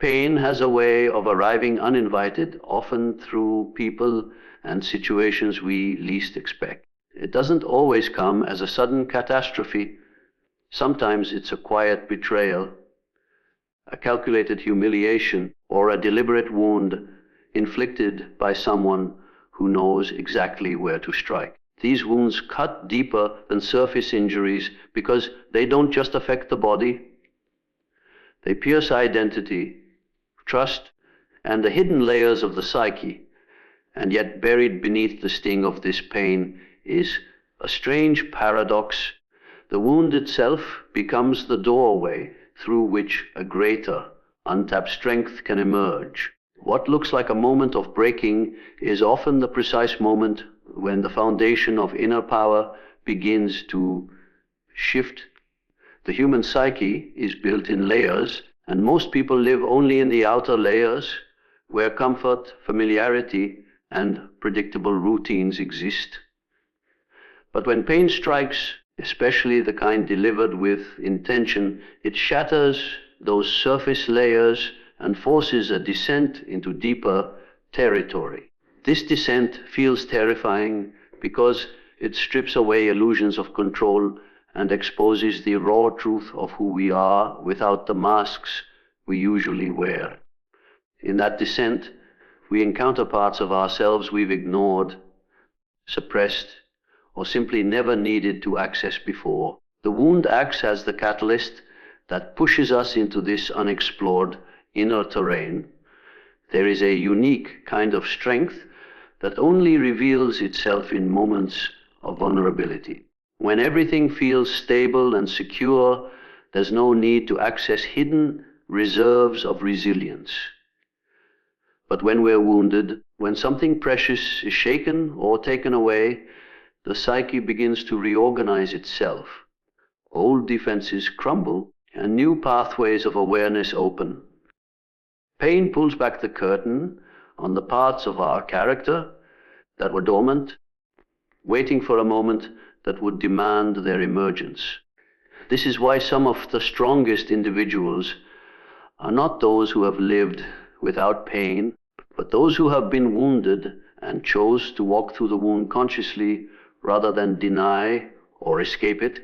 Pain has a way of arriving uninvited, often through people and situations we least expect. It doesn't always come as a sudden catastrophe. Sometimes it's a quiet betrayal, a calculated humiliation, or a deliberate wound inflicted by someone who knows exactly where to strike. These wounds cut deeper than surface injuries because they don't just affect the body. They pierce identity, trust, and the hidden layers of the psyche. And yet buried beneath the sting of this pain is a strange paradox. The wound itself becomes the doorway through which a greater, untapped strength can emerge. What looks like a moment of breaking is often the precise moment when the foundation of inner power begins to shift. The human psyche is built in layers, and most people live only in the outer layers, where comfort, familiarity, and predictable routines exist. But when pain strikes, especially the kind delivered with intention, it shatters those surface layers and forces a descent into deeper territory. This descent feels terrifying because it strips away illusions of control and exposes the raw truth of who we are without the masks we usually wear. In that descent, we encounter parts of ourselves we've ignored, suppressed, or simply never needed to access before. The wound acts as the catalyst that pushes us into this unexplored inner terrain. There is a unique kind of strength that only reveals itself in moments of vulnerability. When everything feels stable and secure, there's no need to access hidden reserves of resilience. But when we're wounded, when something precious is shaken or taken away, the psyche begins to reorganize itself. Old defenses crumble and new pathways of awareness open. Pain pulls back the curtain on the parts of our character that were dormant, waiting for a moment that would demand their emergence. This is why some of the strongest individuals are not those who have lived without pain, but those who have been wounded and chose to walk through the wound consciously rather than deny or escape it.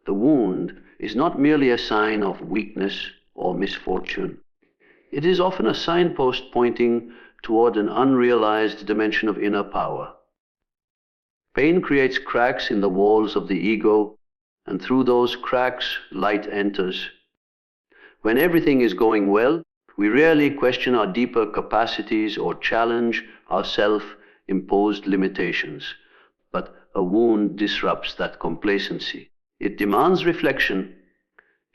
The wound is not merely a sign of weakness or misfortune. It is often a signpost pointing toward an unrealized dimension of inner power. Pain creates cracks in the walls of the ego, and through those cracks, light enters. When everything is going well, we rarely question our deeper capacities or challenge our self-imposed limitations. But a wound disrupts that complacency. It demands reflection.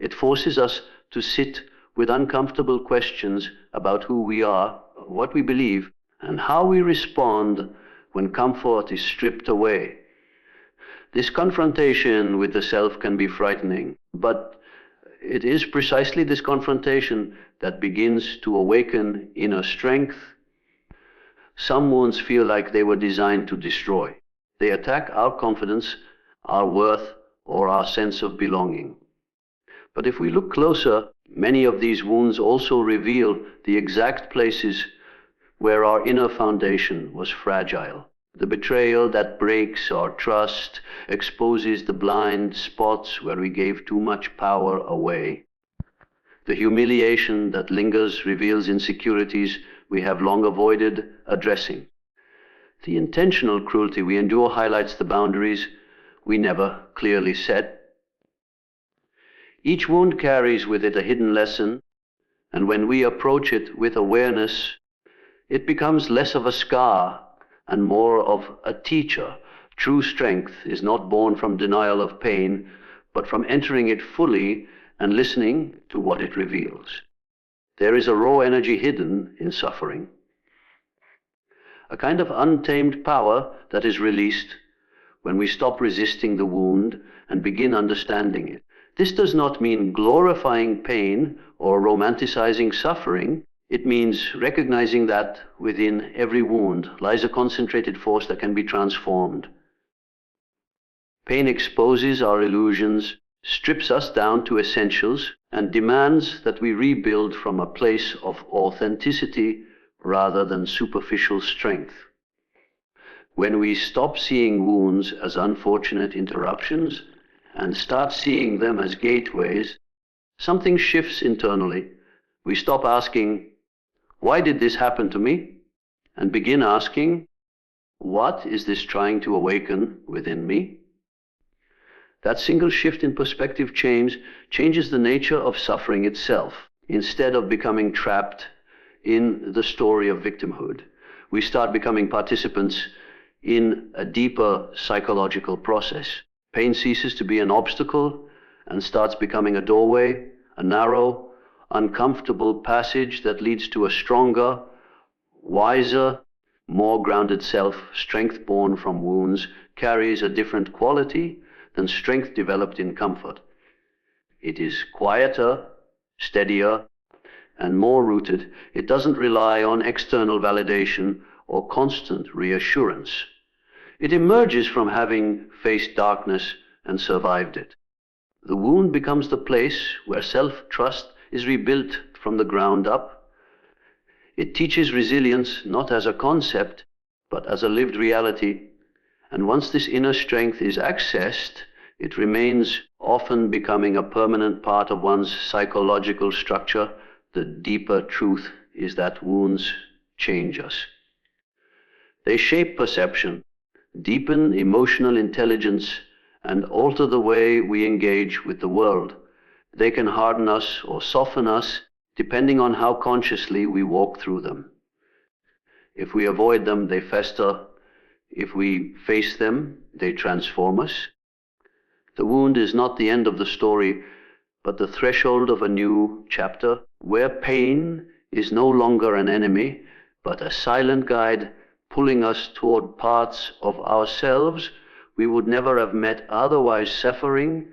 It forces us to sit with uncomfortable questions about who we are, what we believe, and how we respond when comfort is stripped away. This confrontation with the self can be frightening, but it is precisely this confrontation that begins to awaken inner strength. Some wounds feel like they were designed to destroy. They attack our confidence, our worth, or our sense of belonging. But if we look closer, many of these wounds also reveal the exact places where our inner foundation was fragile. The betrayal that breaks our trust exposes the blind spots where we gave too much power away. The humiliation that lingers reveals insecurities we have long avoided addressing. The intentional cruelty we endure highlights the boundaries we never clearly set. Each wound carries with it a hidden lesson, and when we approach it with awareness, it becomes less of a scar and more of a teacher. True strength is not born from denial of pain, but from entering it fully and listening to what it reveals. There is a raw energy hidden in suffering, a kind of untamed power that is released when we stop resisting the wound and begin understanding it. This does not mean glorifying pain or romanticizing suffering. It means recognizing that within every wound lies a concentrated force that can be transformed. Pain exposes our illusions, strips us down to essentials, and demands that we rebuild from a place of authenticity rather than superficial strength. When we stop seeing wounds as unfortunate interruptions and start seeing them as gateways, something shifts internally. We stop asking, "Why did this happen to me?" and begin asking, "What is this trying to awaken within me?" That single shift in perspective changes the nature of suffering itself. Instead of becoming trapped in the story of victimhood, we start becoming participants in a deeper psychological process. Pain ceases to be an obstacle and starts becoming a doorway, a narrow, uncomfortable passage that leads to a stronger, wiser, more grounded self. Strength born from wounds carries a different quality than strength developed in comfort. It is quieter, steadier, and more rooted. It doesn't rely on external validation or constant reassurance. It emerges from having faced darkness and survived it. The wound becomes the place where self-trust is rebuilt from the ground up. It teaches resilience not as a concept, but as a lived reality. And once this inner strength is accessed, it remains, often becoming a permanent part of one's psychological structure. The deeper truth is that wounds change us. They shape perception, deepen emotional intelligence, and alter the way we engage with the world. They can harden us or soften us, depending on how consciously we walk through them. If we avoid them, they fester. If we face them, they transform us. The wound is not the end of the story, but the threshold of a new chapter, where pain is no longer an enemy, but a silent guide pulling us toward parts of ourselves we would never have met otherwise. Suffering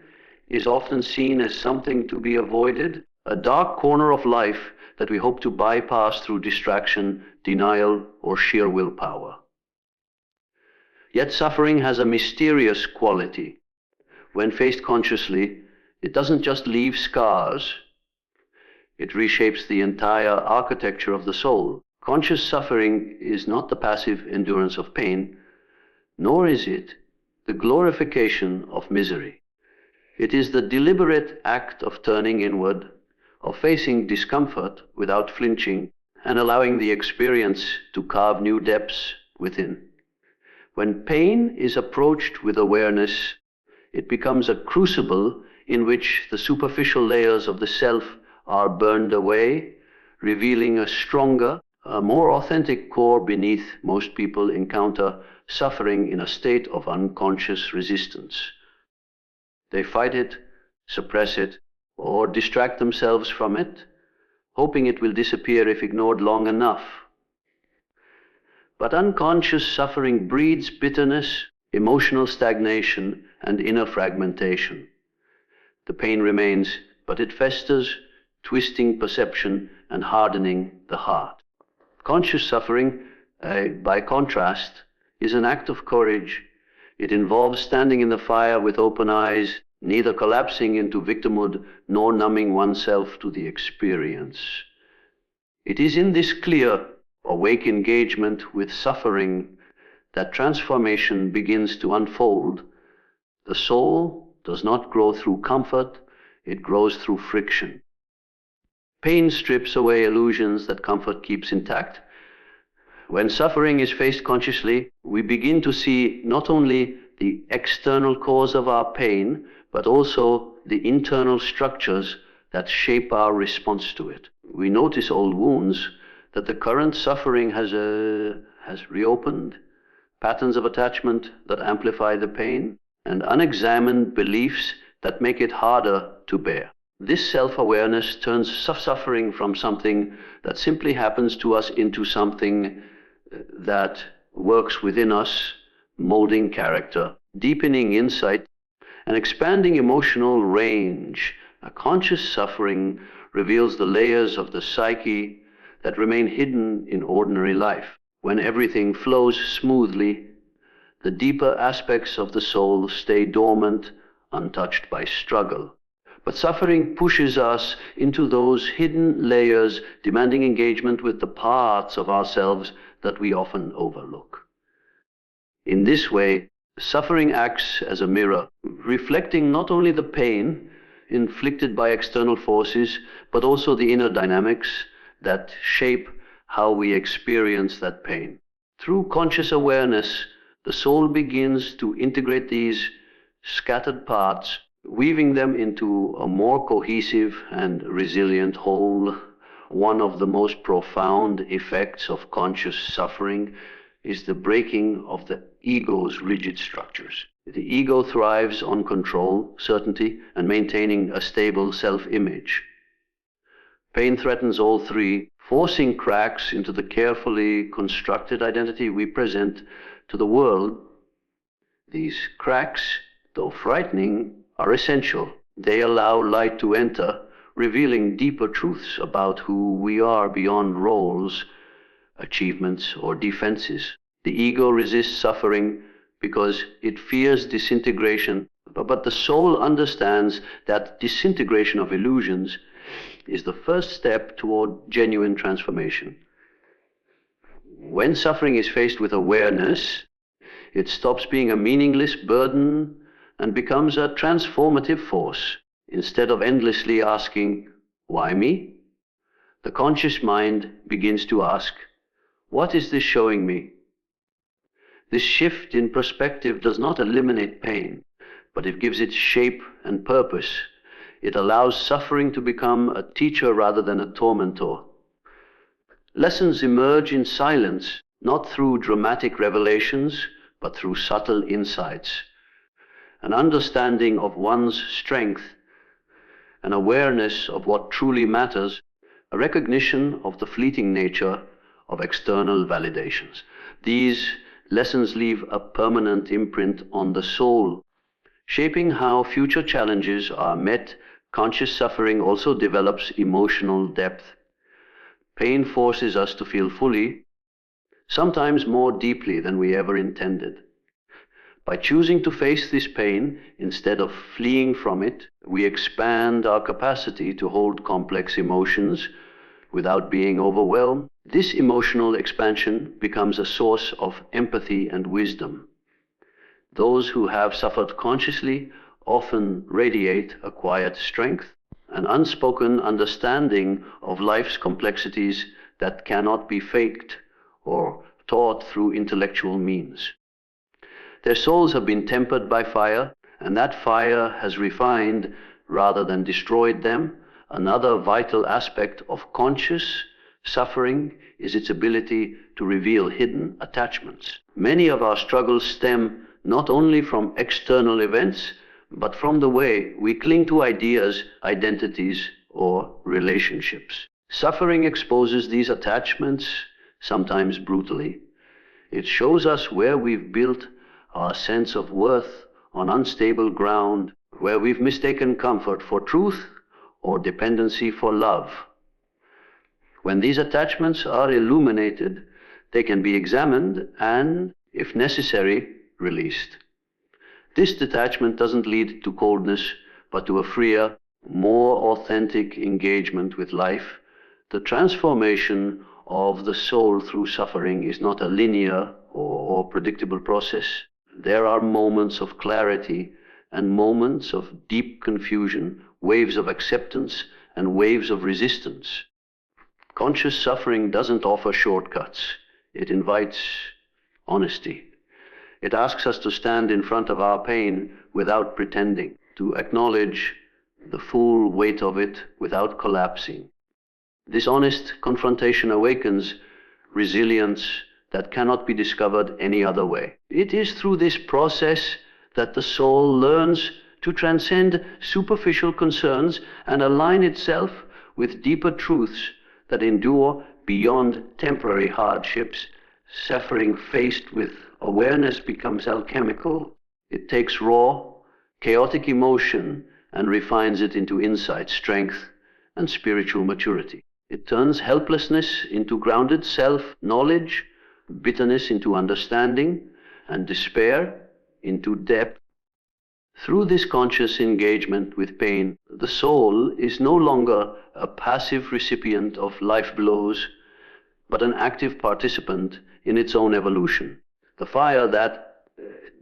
is often seen as something to be avoided, a dark corner of life that we hope to bypass through distraction, denial, or sheer willpower. Yet suffering has a mysterious quality. When faced consciously, it doesn't just leave scars, it reshapes the entire architecture of the soul. Conscious suffering is not the passive endurance of pain, nor is it the glorification of misery. It is the deliberate act of turning inward, of facing discomfort without flinching, and allowing the experience to carve new depths within. When pain is approached with awareness, it becomes a crucible in which the superficial layers of the self are burned away, revealing a stronger, a more authentic core beneath. Most people encounter suffering in a state of unconscious resistance. They fight it, suppress it, or distract themselves from it, hoping it will disappear if ignored long enough. But unconscious suffering breeds bitterness, emotional stagnation, and inner fragmentation. The pain remains, but it festers, twisting perception and hardening the heart. Conscious suffering, by contrast, is an act of courage. It involves standing in the fire with open eyes, neither collapsing into victimhood nor numbing oneself to the experience. It is in this clear, awake engagement with suffering that transformation begins to unfold. The soul does not grow through comfort, it grows through friction. Pain strips away illusions that comfort keeps intact. When suffering is faced consciously, we begin to see not only the external cause of our pain, but also the internal structures that shape our response to it. We notice old wounds that the current suffering has reopened, patterns of attachment that amplify the pain, and unexamined beliefs that make it harder to bear. This self-awareness turns suffering from something that simply happens to us into something that works within us, molding character, deepening insight, and expanding emotional range. A conscious suffering reveals the layers of the psyche that remain hidden in ordinary life. When everything flows smoothly, the deeper aspects of the soul stay dormant untouched by struggle. But suffering pushes us into those hidden layers, demanding engagement with the parts of ourselves that we often overlook. In this way, suffering acts as a mirror, reflecting not only the pain inflicted by external forces, but also the inner dynamics that shape how we experience that pain. Through conscious awareness, the soul begins to integrate these scattered parts, weaving them into a more cohesive and resilient whole. One of the most profound effects of conscious suffering is the breaking of the ego's rigid structures. The ego thrives on control, certainty, and maintaining a stable self-image. Pain threatens all three, forcing cracks into the carefully constructed identity we present to the world. These cracks, though frightening, are essential. They allow light to enter, revealing deeper truths about who we are beyond roles, achievements, or defenses. The ego resists suffering because it fears disintegration, but the soul understands that disintegration of illusions is the first step toward genuine transformation. When suffering is faced with awareness, it stops being a meaningless burden and becomes a transformative force. Instead of endlessly asking, "Why me?" the conscious mind begins to ask, "What is this showing me?" This shift in perspective does not eliminate pain, but it gives it shape and purpose. It allows suffering to become a teacher rather than a tormentor. Lessons emerge in silence, not through dramatic revelations, but through subtle insights. An understanding of one's strength, an awareness of what truly matters, a recognition of the fleeting nature of external validations. These lessons leave a permanent imprint on the soul, shaping how future challenges are met. Conscious suffering also develops emotional depth. Pain forces us to feel fully, sometimes more deeply than we ever intended. By choosing to face this pain instead of fleeing from it, we expand our capacity to hold complex emotions without being overwhelmed. This emotional expansion becomes a source of empathy and wisdom. Those who have suffered consciously often radiate a quiet strength, an unspoken understanding of life's complexities that cannot be faked or taught through intellectual means. Their souls have been tempered by fire, and that fire has refined rather than destroyed them. Another vital aspect of conscious suffering is its ability to reveal hidden attachments. Many of our struggles stem not only from external events, but from the way we cling to ideas, identities, or relationships. Suffering exposes these attachments, sometimes brutally. It shows us where we've built our sense of worth on unstable ground, where we've mistaken comfort for truth or dependency for love. When these attachments are illuminated, they can be examined and, if necessary, released. This detachment doesn't lead to coldness, but to a freer, more authentic engagement with life. The transformation of the soul through suffering is not a linear or predictable process. There are moments of clarity and moments of deep confusion, waves of acceptance and waves of resistance. Conscious suffering doesn't offer shortcuts. It invites honesty. It asks us to stand in front of our pain without pretending, to acknowledge the full weight of it without collapsing. This honest confrontation awakens resilience that cannot be discovered any other way. It is through this process that the soul learns to transcend superficial concerns and align itself with deeper truths that endure beyond temporary hardships. Suffering faced with awareness becomes alchemical. It takes raw, chaotic emotion and refines it into insight, strength, and spiritual maturity. It turns helplessness into grounded self-knowledge, bitterness into understanding, and despair into depth. Through this conscious engagement with pain, the soul is no longer a passive recipient of life blows, but an active participant in its own evolution. The fire that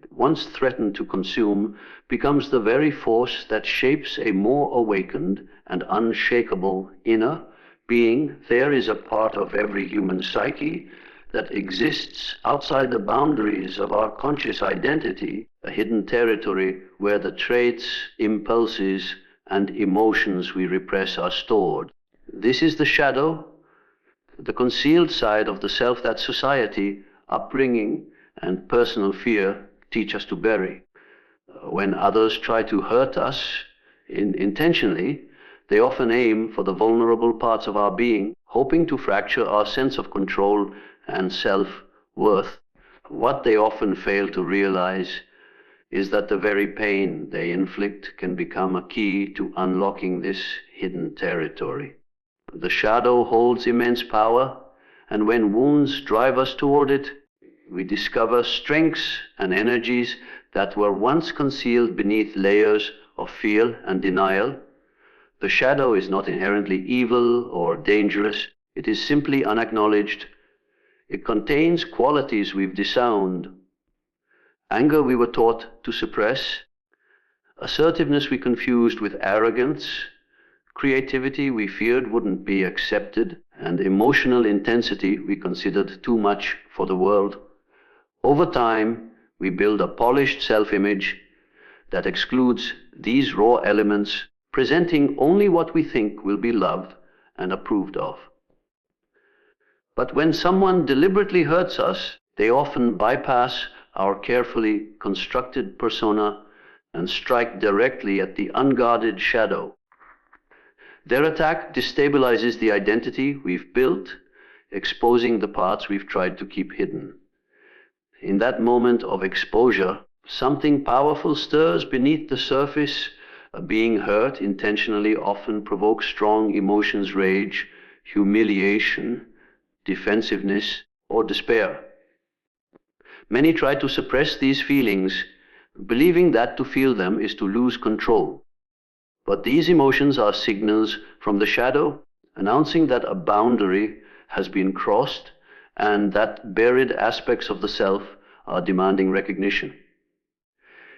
once threatened to consume becomes the very force that shapes a more awakened and unshakable inner being. There is a part of every human psyche that exists outside the boundaries of our conscious identity, a hidden territory where the traits, impulses, and emotions we repress are stored. This is the shadow, the concealed side of the self that society, upbringing, and personal fear teach us to bury. When others try to hurt us intentionally, they often aim for the vulnerable parts of our being, hoping to fracture our sense of control and self-worth. What they often fail to realize is that the very pain they inflict can become a key to unlocking this hidden territory. The shadow holds immense power, and when wounds drive us toward it, we discover strengths and energies that were once concealed beneath layers of fear and denial. The shadow is not inherently evil or dangerous. It is simply unacknowledged. It contains qualities we've disowned. Anger we were taught to suppress. Assertiveness we confused with arrogance. Creativity we feared wouldn't be accepted. And emotional intensity we considered too much for the world. Over time, we build a polished self-image that excludes these raw elements, presenting only what we think will be loved and approved of. But when someone deliberately hurts us, they often bypass our carefully constructed persona and strike directly at the unguarded shadow. Their attack destabilizes the identity we've built, exposing the parts we've tried to keep hidden. In that moment of exposure, something powerful stirs beneath the surface. Being hurt intentionally often provokes strong emotions: rage, humiliation, defensiveness, or despair. Many try to suppress these feelings, believing that to feel them is to lose control. But these emotions are signals from the shadow, announcing that a boundary has been crossed and that buried aspects of the self are demanding recognition.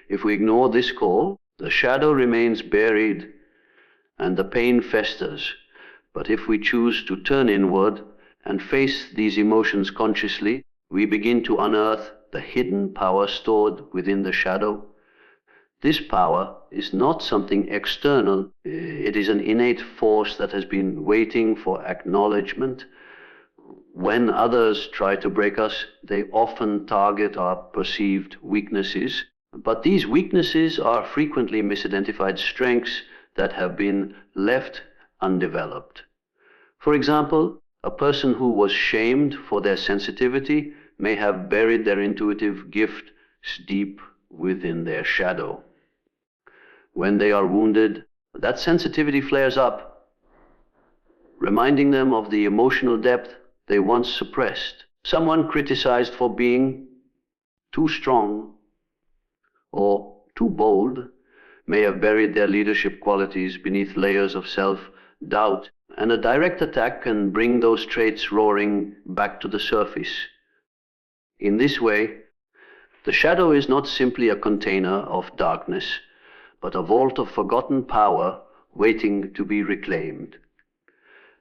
If we ignore this call, the shadow remains buried and the pain festers. But if we choose to turn inward and face these emotions consciously, we begin to unearth the hidden power stored within the shadow. This power is not something external. It is an innate force that has been waiting for acknowledgement. When others try to break us, they often target our perceived weaknesses. But these weaknesses are frequently misidentified strengths that have been left undeveloped. For example, a person who was shamed for their sensitivity may have buried their intuitive gift deep within their shadow. When they are wounded, that sensitivity flares up, reminding them of the emotional depth they once suppressed. Someone criticized for being too strong or too bold may have buried their leadership qualities beneath layers of self-doubt, and a direct attack can bring those traits roaring back to the surface. In this way, the shadow is not simply a container of darkness, but a vault of forgotten power waiting to be reclaimed.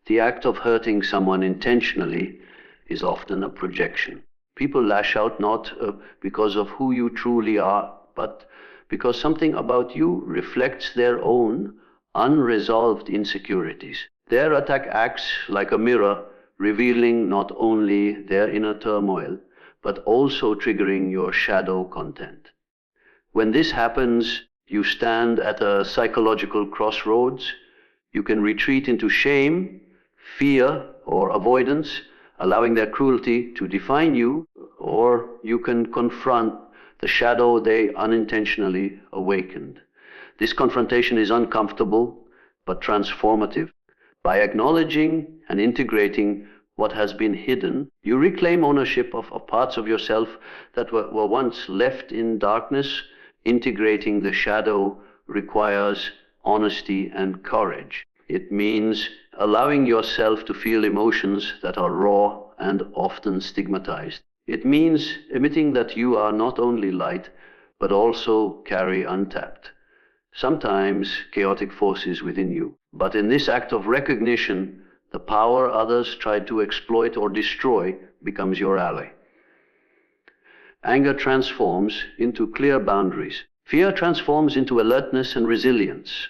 The act of hurting someone intentionally is often a projection. People lash out not because of who you truly are, but because something about you reflects their own unresolved insecurities. Their attack acts like a mirror, revealing not only their inner turmoil, but also triggering your shadow content. When this happens, you stand at a psychological crossroads. You can retreat into shame, fear, or avoidance, allowing their cruelty to define you, or you can confront the shadow they unintentionally awakened. This confrontation is uncomfortable, but transformative. By acknowledging and integrating what has been hidden, you reclaim ownership of parts of yourself that were once left in darkness. integrating the shadow requires honesty and courage. It means allowing yourself to feel emotions that are raw and often stigmatized. It means admitting that you are not only light, but also carry untapped, sometimes chaotic forces within you. But in this act of recognition, the power others try to exploit or destroy becomes your ally. Anger transforms into clear boundaries. Fear transforms into alertness and resilience.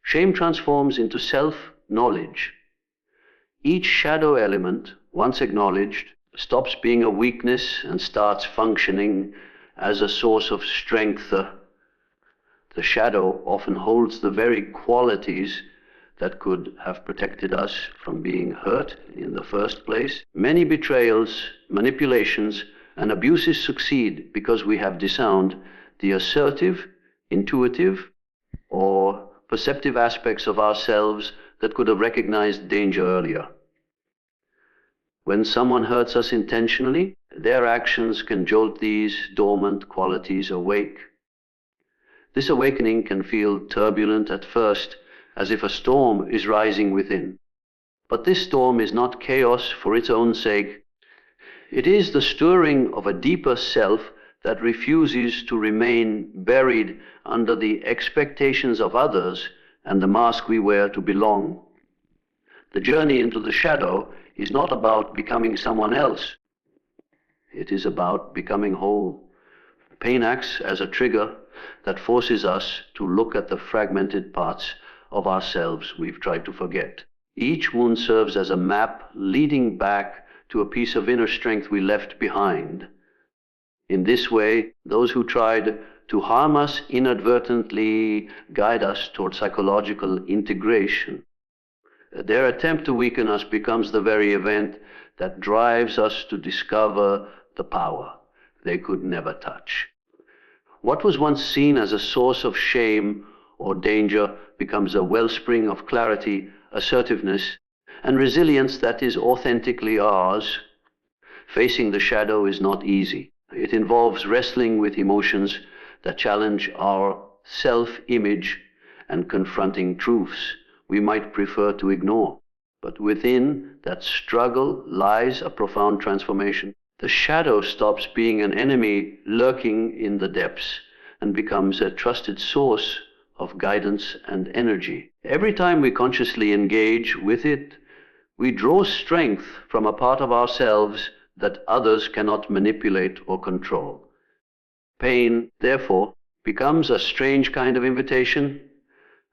Shame transforms into self-knowledge. Each shadow element, once acknowledged, stops being a weakness and starts functioning as a source of strength. The shadow often holds the very qualities that could have protected us from being hurt in the first place. Many betrayals, manipulations, and abuses succeed because we have disowned the assertive, intuitive, or perceptive aspects of ourselves that could have recognized danger earlier. When someone hurts us intentionally, their actions can jolt these dormant qualities awake. This awakening can feel turbulent at first, as if a storm is rising within. But this storm is not chaos for its own sake. It is the stirring of a deeper self that refuses to remain buried under the expectations of others and the mask we wear to belong. The journey into the shadow is not about becoming someone else. It is about becoming whole. Pain acts as a trigger that forces us to look at the fragmented parts of ourselves we've tried to forget. Each wound serves as a map leading back to a piece of inner strength we left behind. In this way, those who tried to harm us inadvertently guide us toward psychological integration. Their attempt to weaken us becomes the very event that drives us to discover the power they could never touch. What was once seen as a source of shame or danger becomes a wellspring of clarity, assertiveness, and resilience that is authentically ours. Facing the shadow is not easy. It involves wrestling with emotions that challenge our self-image and confronting truths we might prefer to ignore. But within that struggle lies a profound transformation. The shadow stops being an enemy lurking in the depths and becomes a trusted source of guidance and energy. Every time we consciously engage with it, we draw strength from a part of ourselves that others cannot manipulate or control. Pain, therefore, becomes a strange kind of invitation,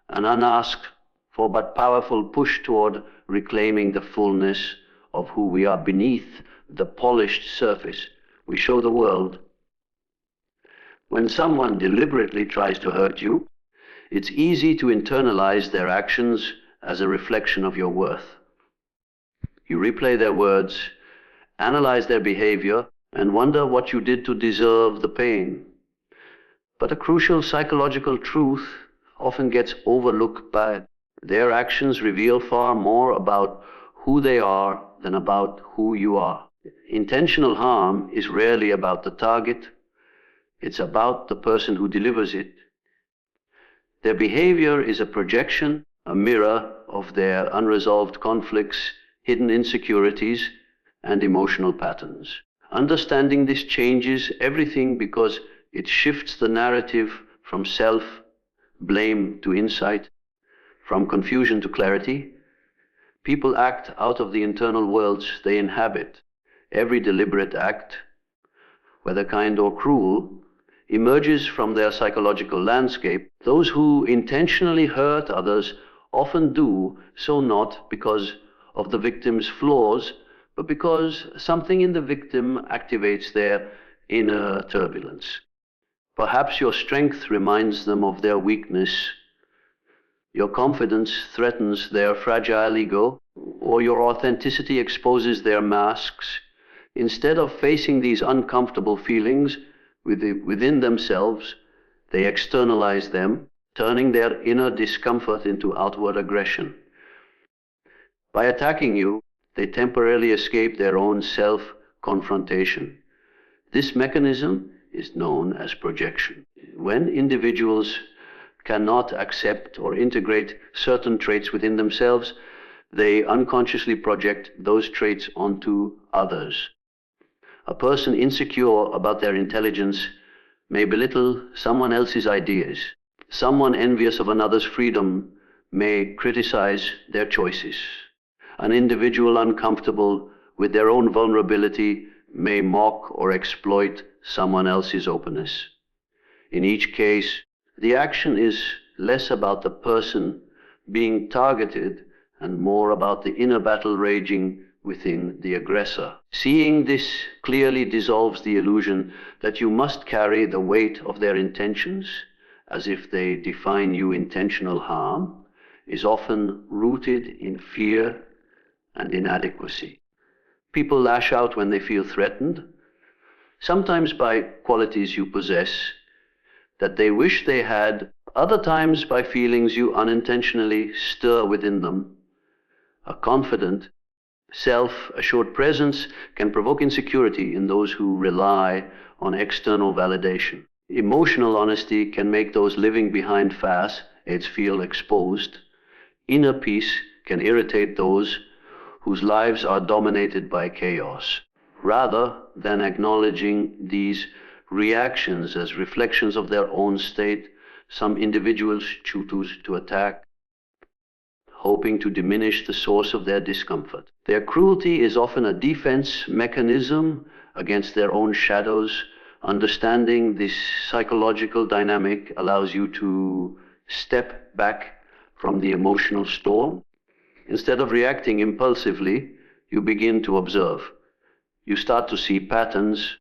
an unasked for but powerful push toward reclaiming the fullness of who we are beneath the polished surface we show the world. When someone deliberately tries to hurt you, it's easy to internalize their actions as a reflection of your worth. You replay their words, analyze their behavior, and wonder what you did to deserve the pain. But a crucial psychological truth often gets overlooked by it. Their actions reveal far more about who they are than about who you are. Intentional harm is rarely about the target. It's about the person who delivers it. Their behavior is a projection, a mirror of their unresolved conflicts, hidden insecurities, and emotional patterns. Understanding this changes everything because it shifts the narrative from self-blame to insight, from confusion to clarity. People act out of the internal worlds they inhabit. Every deliberate act, whether kind or cruel, emerges from their psychological landscape. Those who intentionally hurt others often do so not because of the victim's flaws, but because something in the victim activates their inner turbulence. Perhaps your strength reminds them of their weakness. Your confidence threatens their fragile ego, or your authenticity exposes their masks. Instead of facing these uncomfortable feelings within themselves, they externalize them, turning their inner discomfort into outward aggression. By attacking you, they temporarily escape their own self-confrontation. This mechanism is known as projection. When individuals cannot accept or integrate certain traits within themselves, they unconsciously project those traits onto others. A person insecure about their intelligence may belittle someone else's ideas. Someone envious of another's freedom may criticize their choices. An individual uncomfortable with their own vulnerability may mock or exploit someone else's openness. In each case, the action is less about the person being targeted and more about the inner battle raging within the aggressor. Seeing this clearly dissolves the illusion that you must carry the weight of their intentions as if they define you. Intentional harm is often rooted in fear and inadequacy. People lash out when they feel threatened, sometimes by qualities you possess that they wish they had, other times by feelings you unintentionally stir within them. A confident, self-assured presence can provoke insecurity in those who rely on external validation. Emotional honesty can make those living behind facades feel exposed. Inner peace can irritate those whose lives are dominated by chaos. Rather than acknowledging these reactions as reflections of their own state, some individuals choose to attack, hoping to diminish the source of their discomfort. Their cruelty is often a defense mechanism against their own shadows. Understanding this psychological dynamic allows you to step back from the emotional storm. Instead of reacting impulsively, you begin to observe. You start to see patterns.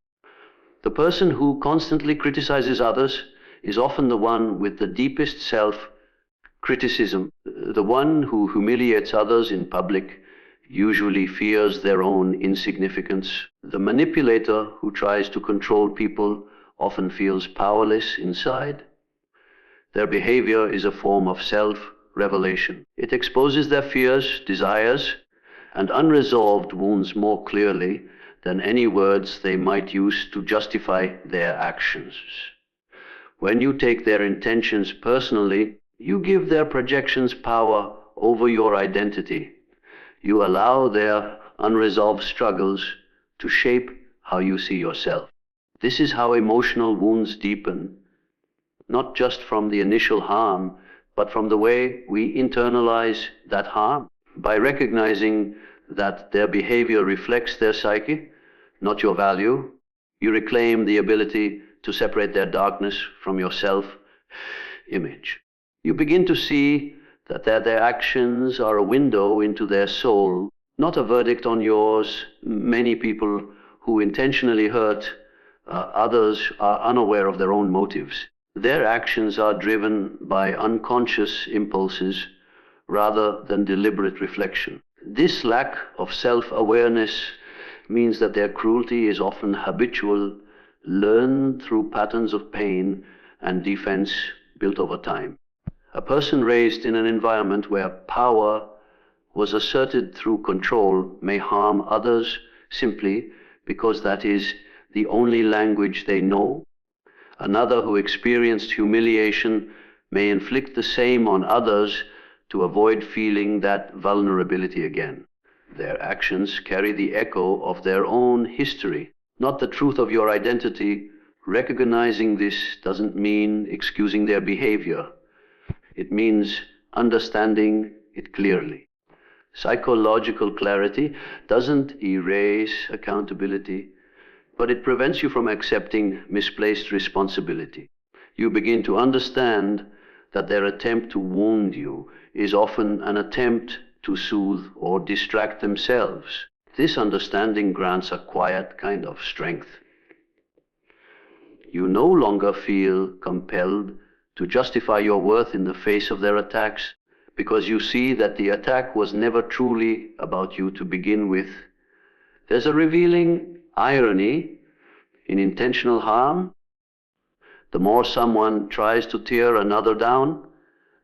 The person who constantly criticizes others is often the one with the deepest self-criticism. The one who humiliates others in public usually fears their own insignificance. The manipulator who tries to control people often feels powerless inside. Their behavior is a form of self-revelation. It exposes their fears, desires, and unresolved wounds more clearly than any words they might use to justify their actions. When you take their intentions personally, you give their projections power over your identity. You allow their unresolved struggles to shape how you see yourself. This is how emotional wounds deepen, not just from the initial harm, but from the way we internalize that harm. By recognizing that their behavior reflects their psyche, not your value, you reclaim the ability to separate their darkness from your self-image. You begin to see that their actions are a window into their soul, not a verdict on yours. Many people who intentionally hurt others are unaware of their own motives. Their actions are driven by unconscious impulses rather than deliberate reflection. This lack of self-awareness means that their cruelty is often habitual, learned through patterns of pain and defense built over time. A person raised in an environment where power was asserted through control may harm others simply because that is the only language they know. Another who experienced humiliation may inflict the same on others to avoid feeling that vulnerability again. Their actions carry the echo of their own history, not the truth of your identity. Recognizing this doesn't mean excusing their behavior. It means understanding it clearly. Psychological clarity doesn't erase accountability, but it prevents you from accepting misplaced responsibility. You begin to understand that their attempt to wound you is often an attempt to soothe or distract themselves. This understanding grants a quiet kind of strength. You no longer feel compelled to justify your worth in the face of their attacks, because you see that the attack was never truly about you to begin with. There's a revealing irony in intentional harm. The more someone tries to tear another down,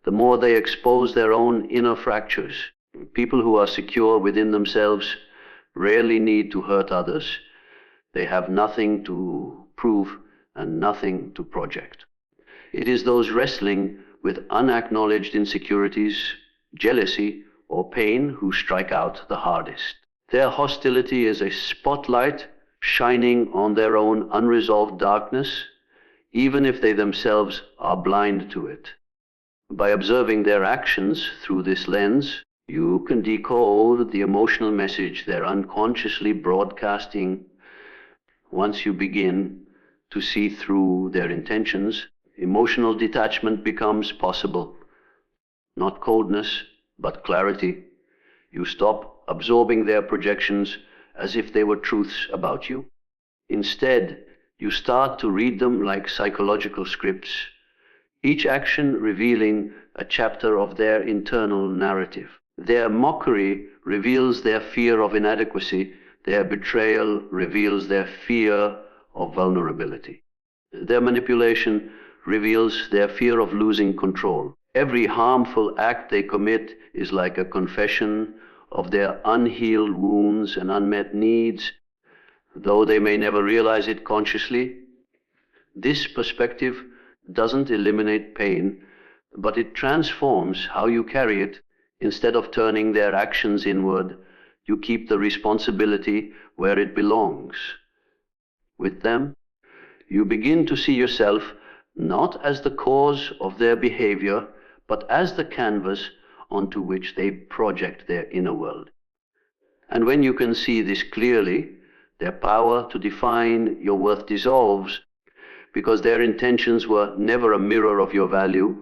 the more they expose their own inner fractures. People who are secure within themselves rarely need to hurt others. They have nothing to prove and nothing to project. It is those wrestling with unacknowledged insecurities, jealousy, or pain who strike out the hardest. Their hostility is a spotlight shining on their own unresolved darkness, even if they themselves are blind to it. By observing their actions through this lens, you can decode the emotional message they're unconsciously broadcasting. Once you begin to see through their intentions, emotional detachment becomes possible. Not coldness, but clarity. You stop absorbing their projections as if they were truths about you. Instead, you start to read them like psychological scripts, each action revealing a chapter of their internal narrative. Their mockery reveals their fear of inadequacy. Their betrayal reveals their fear of vulnerability. Their manipulation reveals their fear of losing control. Every harmful act they commit is like a confession of their unhealed wounds and unmet needs, though they may never realize it consciously. This perspective doesn't eliminate pain, but it transforms how you carry it. Instead of turning their actions inward, you keep the responsibility where it belongs. With them, you begin to see yourself not as the cause of their behavior, but as the canvas onto which they project their inner world. And when you can see this clearly, their power to define your worth dissolves, because their intentions were never a mirror of your value,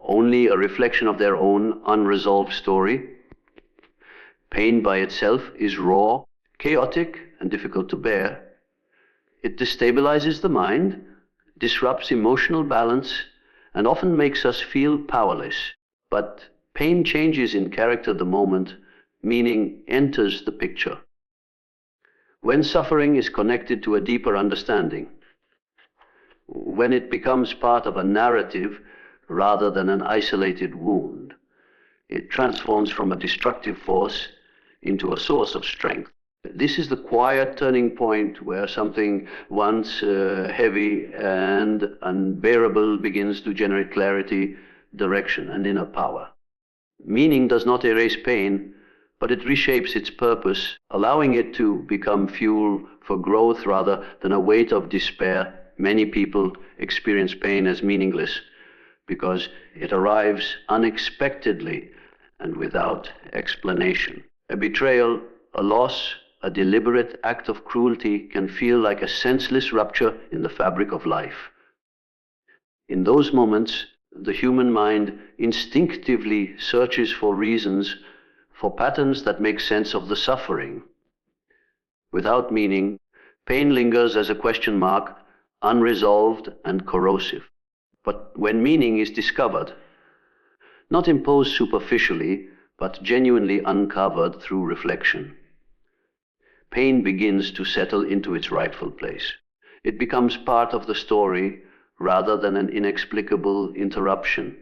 only a reflection of their own unresolved story. Pain by itself is raw, chaotic, and difficult to bear. It destabilizes the mind, disrupts emotional balance, and often makes us feel powerless. But pain changes in character the moment meaning enters the picture. When suffering is connected to a deeper understanding, when it becomes part of a narrative rather than an isolated wound, it transforms from a destructive force into a source of strength. This is the quiet turning point where something once heavy and unbearable begins to generate clarity, direction, and inner power. Meaning does not erase pain, but it reshapes its purpose, allowing it to become fuel for growth rather than a weight of despair. Many people experience pain as meaningless because it arrives unexpectedly and without explanation. A betrayal, a loss, a deliberate act of cruelty can feel like a senseless rupture in the fabric of life. In those moments, the human mind instinctively searches for reasons, for patterns that make sense of the suffering. Without meaning, pain lingers as a question mark, unresolved and corrosive. But when meaning is discovered, not imposed superficially, but genuinely uncovered through reflection, pain begins to settle into its rightful place. It becomes part of the story rather than an inexplicable interruption.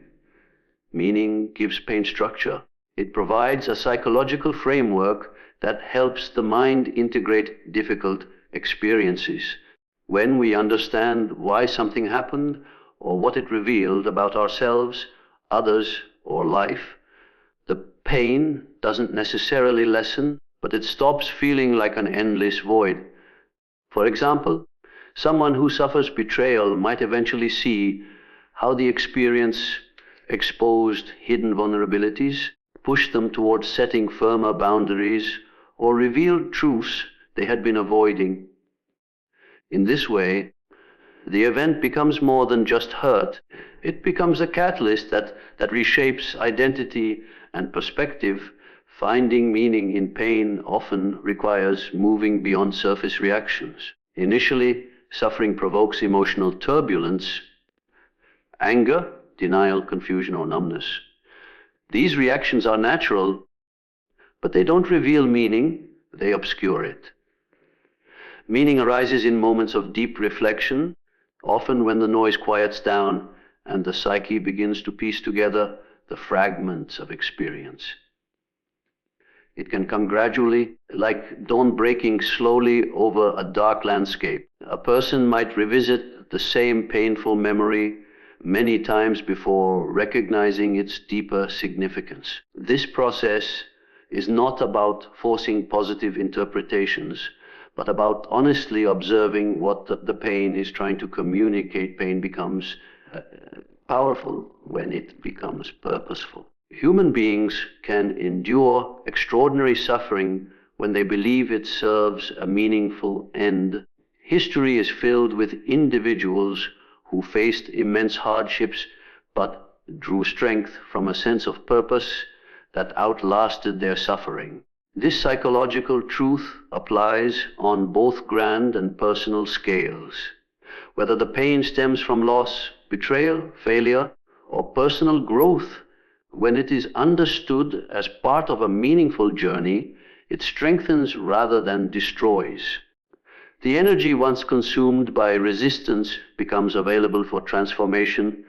Meaning gives pain structure. It provides a psychological framework that helps the mind integrate difficult experiences. When we understand why something happened or what it revealed about ourselves, others, or life, the pain doesn't necessarily lessen, but it stops feeling like an endless void. For example, someone who suffers betrayal might eventually see how the experience exposed hidden vulnerabilities, pushed them towards setting firmer boundaries, or revealed truths they had been avoiding. In this way, the event becomes more than just hurt. It becomes a catalyst that reshapes identity and perspective. Finding meaning in pain often requires moving beyond surface reactions. Initially, suffering provokes emotional turbulence, anger, denial, confusion, or numbness. These reactions are natural, but they don't reveal meaning, they obscure it. Meaning arises in moments of deep reflection, often when the noise quiets down and the psyche begins to piece together the fragments of experience. It can come gradually, like dawn breaking slowly over a dark landscape. A person might revisit the same painful memory many times before recognizing its deeper significance. This process is not about forcing positive interpretations, but about honestly observing what the pain is trying to communicate. Pain becomes powerful when it becomes purposeful. Human beings can endure extraordinary suffering when they believe it serves a meaningful end. History is filled with individuals who faced immense hardships but drew strength from a sense of purpose that outlasted their suffering. This psychological truth applies on both grand and personal scales. Whether the pain stems from loss, betrayal, failure, or personal growth, when it is understood as part of a meaningful journey, it strengthens rather than destroys. The energy once consumed by resistance becomes available for transformation.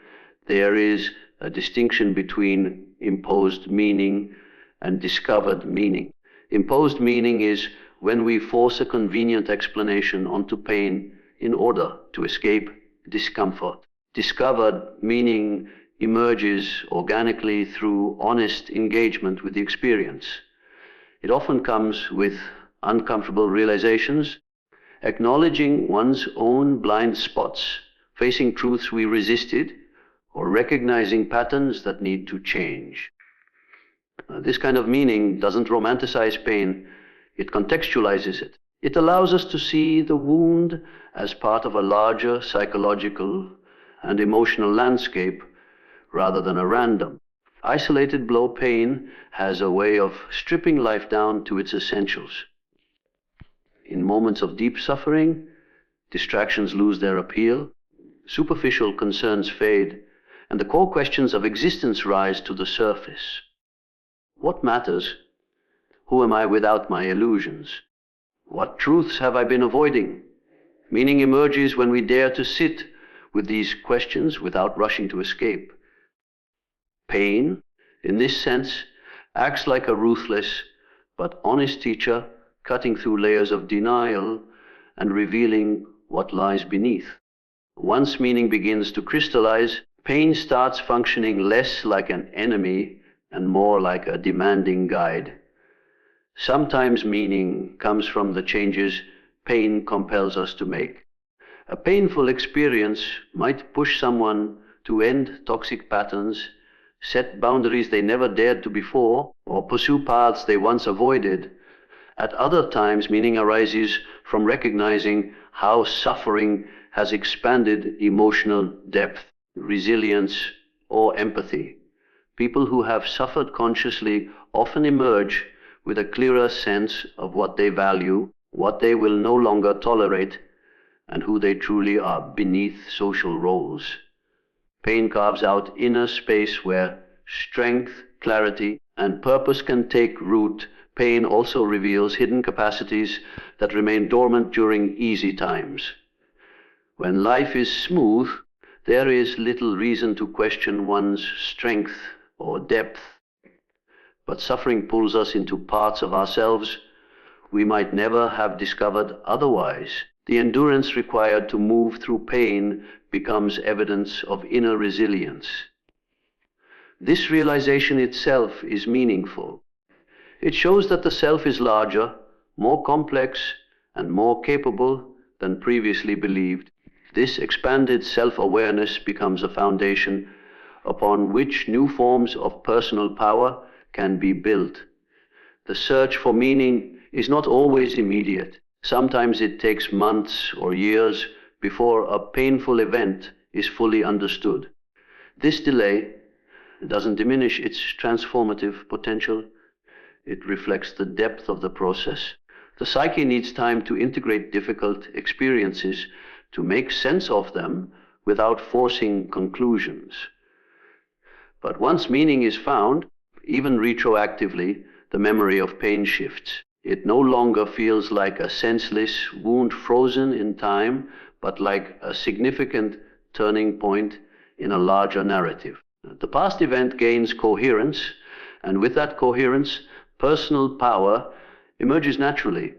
There is a distinction between imposed meaning and discovered meaning. Imposed meaning is when we force a convenient explanation onto pain in order to escape discomfort. Discovered meaning emerges organically through honest engagement with the experience. It often comes with uncomfortable realizations, acknowledging one's own blind spots, facing truths we resisted, or recognizing patterns that need to change. This kind of meaning doesn't romanticize pain, it contextualizes it. It allows us to see the wound as part of a larger psychological and emotional landscape rather than a random. Isolated blow pain has a way of stripping life down to its essentials. In moments of deep suffering, distractions lose their appeal, superficial concerns fade, and the core questions of existence rise to the surface. What matters? Who am I without my illusions? What truths have I been avoiding? Meaning emerges when we dare to sit with these questions without rushing to escape. Pain, in this sense, acts like a ruthless but honest teacher, cutting through layers of denial and revealing what lies beneath. Once meaning begins to crystallize, pain starts functioning less like an enemy and more like a demanding guide. Sometimes meaning comes from the changes pain compels us to make. A painful experience might push someone to end toxic patterns, set boundaries they never dared to before, or pursue paths they once avoided. At other times, meaning arises from recognizing how suffering has expanded emotional depth, resilience, or empathy. People who have suffered consciously often emerge with a clearer sense of what they value, what they will no longer tolerate, and who they truly are beneath social roles. Pain carves out inner space where strength, clarity, and purpose can take root. Pain also reveals hidden capacities that remain dormant during easy times. When life is smooth, there is little reason to question one's strength or depth. But suffering pulls us into parts of ourselves we might never have discovered otherwise. The endurance required to move through pain becomes evidence of inner resilience. This realization itself is meaningful. It shows that the self is larger, more complex, and more capable than previously believed. This expanded self-awareness becomes a foundation upon which new forms of personal power can be built. The search for meaning is not always immediate. Sometimes it takes months or years before a painful event is fully understood. This delay doesn't diminish its transformative potential. It reflects the depth of the process. The psyche needs time to integrate difficult experiences, to make sense of them without forcing conclusions. But once meaning is found, even retroactively, the memory of pain shifts. It no longer feels like a senseless wound frozen in time, but like a significant turning point in a larger narrative. The past event gains coherence, and with that coherence, personal power emerges naturally.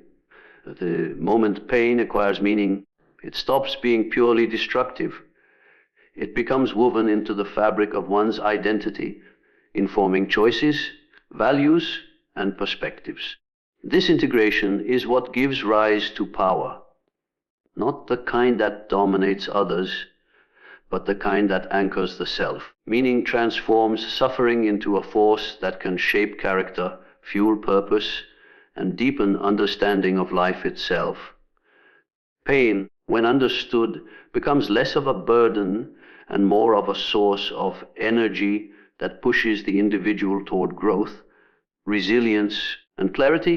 The moment pain acquires meaning, It stops being purely destructive. It becomes woven into the fabric of one's identity, informing choices, values, and perspectives. This integration is what gives rise to power, not the kind that dominates others, but the kind that anchors the self. Meaning transforms suffering into a force that can shape character, fuel purpose, and deepen understanding of life itself. Pain, when understood, becomes less of a burden and more of a source of energy that pushes the individual toward growth, resilience, and clarity.